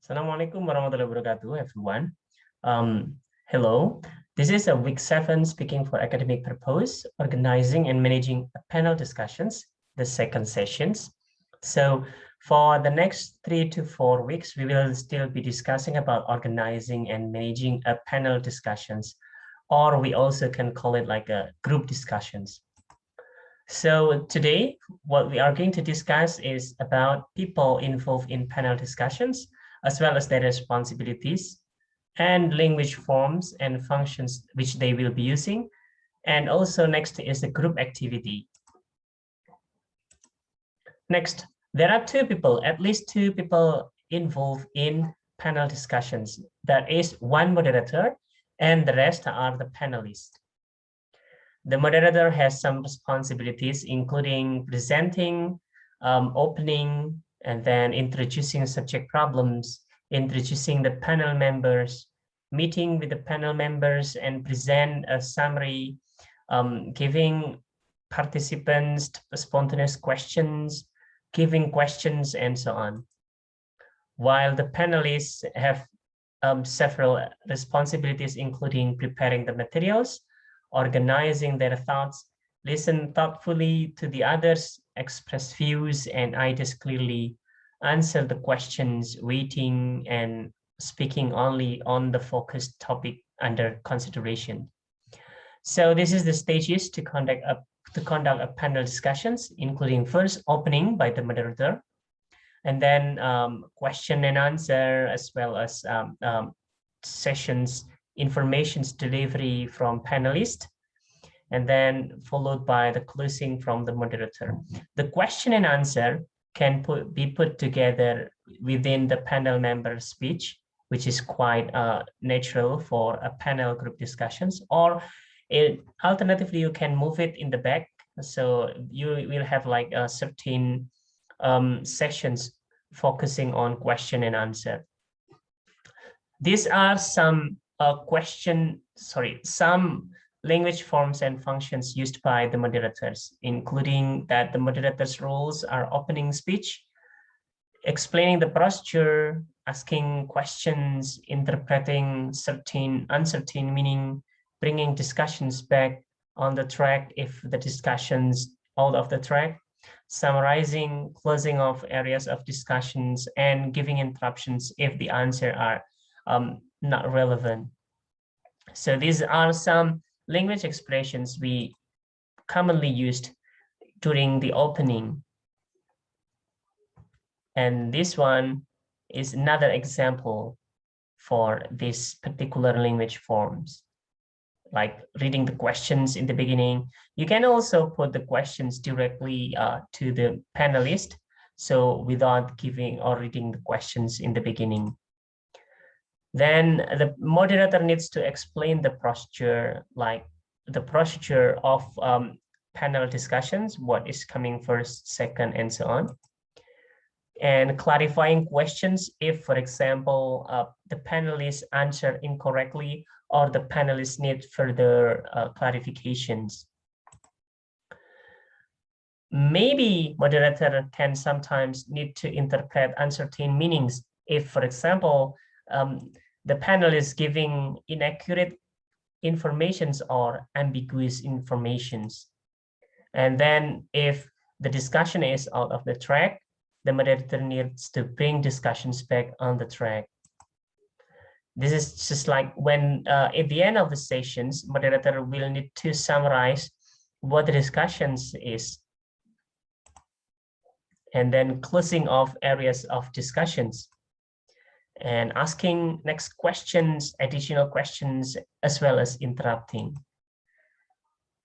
Assalamualaikum warahmatullahi wabarakatuh, everyone. Hello, this is a week 7 speaking for academic purpose, organizing and managing panel discussions, the second sessions. So for the next 3 to 4 weeks, we will still be discussing about organizing and managing a panel discussions, or we also can call it like a group discussions. So today, what we are going to discuss is about people involved in panel discussions, as well as their responsibilities and language forms and functions which they will be using. And also next is the group activity. Next, there are at least two people involved in panel discussions. That is one moderator and the rest are the panelists. The moderator has some responsibilities, including presenting, opening, and then introducing subject problems, introducing the panel members, meeting with the panel members and present a summary, giving participants spontaneous questions, giving questions, and so on. While the panelists have several responsibilities, including preparing the materials, organizing their thoughts, listen thoughtfully to the others, express views and ideas clearly, answer the questions, waiting and speaking only on the focused topic under consideration. So this is the stages to conduct a panel discussions, including first opening by the moderator, and then question and answer, as well as sessions, information's delivery from panelists, and then followed by the closing from the moderator. The question and answer can be put together within the panel member speech, which is quite natural for a panel group discussions, or alternatively, you can move it in the back. So you will have like a certain sessions focusing on question and answer. These are some some language forms and functions used by the moderators, including that the moderators' roles are opening speech, explaining the procedure, asking questions, interpreting uncertain meaning, bringing discussions back on the track if the discussions out of the track, summarizing, closing off areas of discussions, and giving interruptions if the answer are not relevant. So these are some language expressions we commonly used during the opening. And this one is another example for this particular language forms, like reading the questions in the beginning. You can also put the questions directly to the panelist, so without giving or reading the questions in the beginning. Then the moderator needs to explain the procedure, like the procedure of panel discussions, what is coming first, second, and so on. And clarifying questions if, for example, the panelists answer incorrectly or the panelists need further clarifications. Maybe moderator can sometimes need to interpret uncertain meanings if, for example, the panel is giving inaccurate informations or ambiguous informations. And then if the discussion is out of the track, the moderator needs to bring discussions back on the track. This is just like when at the end of the sessions, moderator will need to summarize what the discussions is, and then closing off areas of discussions, and asking next questions, additional questions, as well as interrupting.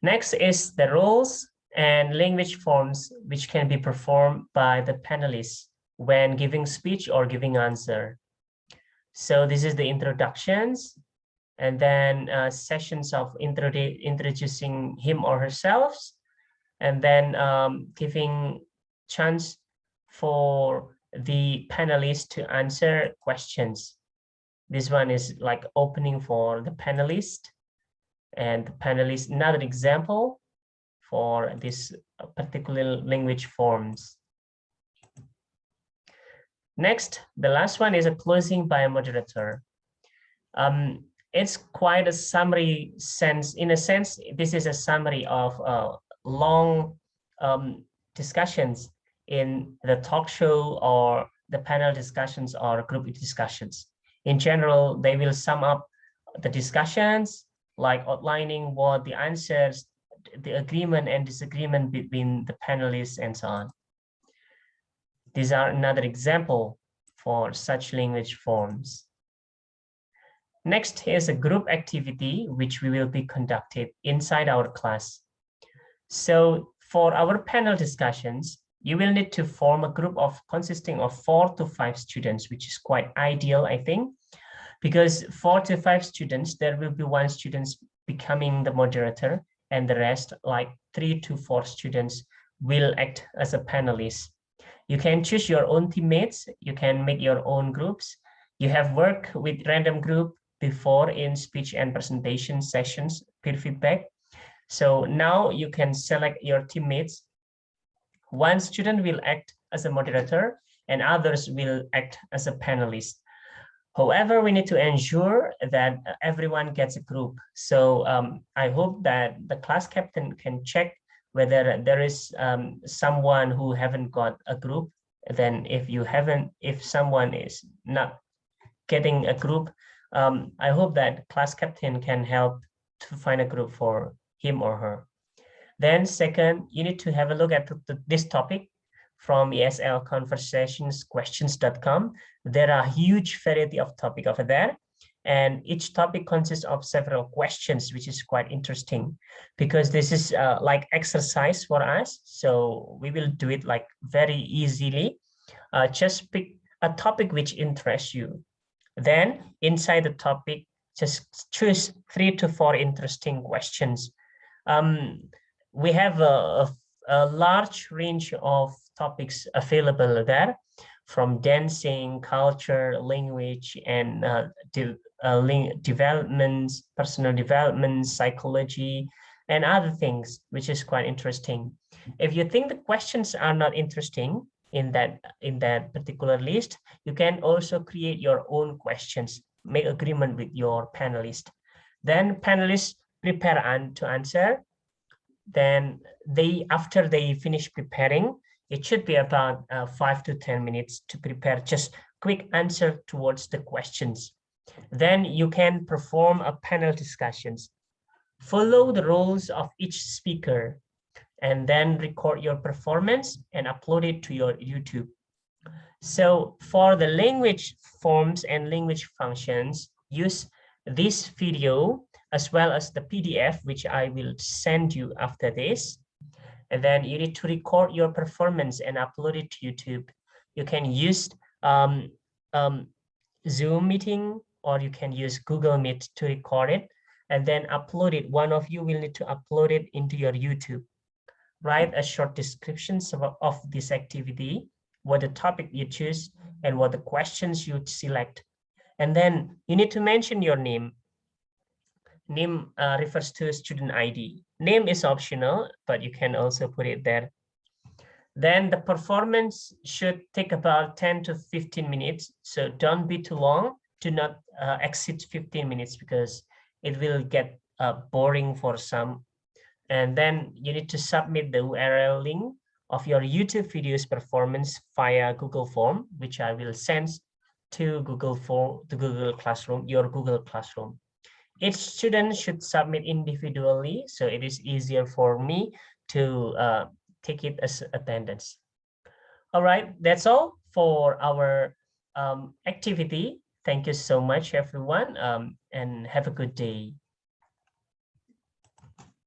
Next is the roles and language forms which can be performed by the panelists when giving speech or giving answer. So this is the introductions, and then sessions of introducing him or herself, and then giving chance for the panelists to answer questions. This one is like opening for the panelist, and the panelist, another example for this particular language forms. Next, the last one is a closing by a moderator. It's quite a summary sense. In a sense, this is a summary of long discussions in the talk show or the panel discussions or group discussions. In general, they will sum up the discussions, like outlining what the answers, the agreement and disagreement between the panelists and so on. These are another example for such language forms. Next is a group activity which we will be conducted inside our class. So for our panel discussions, you will need to form a group consisting of 4 to 5 students, which is quite ideal, I think, because 4 to 5 students, there will be 1 student becoming the moderator, and the rest, like 3 to 4 students, will act as a panelist. You can choose your own teammates. You can make your own groups. You have worked with random group before in speech and presentation sessions, peer feedback. So now you can select your teammates. One student will act as a moderator and others will act as a panelist. However, we need to ensure that everyone gets a group. So I hope that the class captain can check whether there is someone who haven't got a group. Then if someone is not getting a group, I hope that class captain can help to find a group for him or her. Then second, you need to have a look at this topic from ESL conversationsquestions.com. There are a huge variety of topics over there. And each topic consists of several questions, which is quite interesting because this is like exercise for us. So we will do it like very easily. Just pick a topic which interests you. Then inside the topic, just choose 3 to 4 interesting questions. We have a large range of topics available there, from dancing, culture, language, and developments, personal development, psychology, and other things, which is quite interesting. If you think the questions are not interesting in that particular list, you can also create your own questions, make agreement with your panelist. Then panelists prepare to answer. Then after they finish preparing, it should be about 5 to 10 minutes to prepare just quick answer towards the questions. Then you can perform a panel discussions. Follow the roles of each speaker and then record your performance and upload it to your YouTube. So for the language forms and language functions, use this video as well as the PDF, which I will send you after this. And then you need to record your performance and upload it to YouTube. You can use Zoom meeting, or you can use Google Meet to record it and then upload it. One of you will need to upload it into your YouTube. Write a short description of this activity, what the topic you choose, and what the questions you select. And then you need to mention your name. Name refers to student ID. Name is optional, but you can also put it there. Then the performance should take about 10 to 15 minutes. So don't be too long. Do not exceed 15 minutes because it will get boring for some. And then you need to submit the URL link of your YouTube video's performance via Google Form, which I will send to Google Classroom, your Google Classroom. Each student should submit individually, so it is easier for me to take it as attendance. All right, that's all for our activity. Thank you so much, everyone, and have a good day.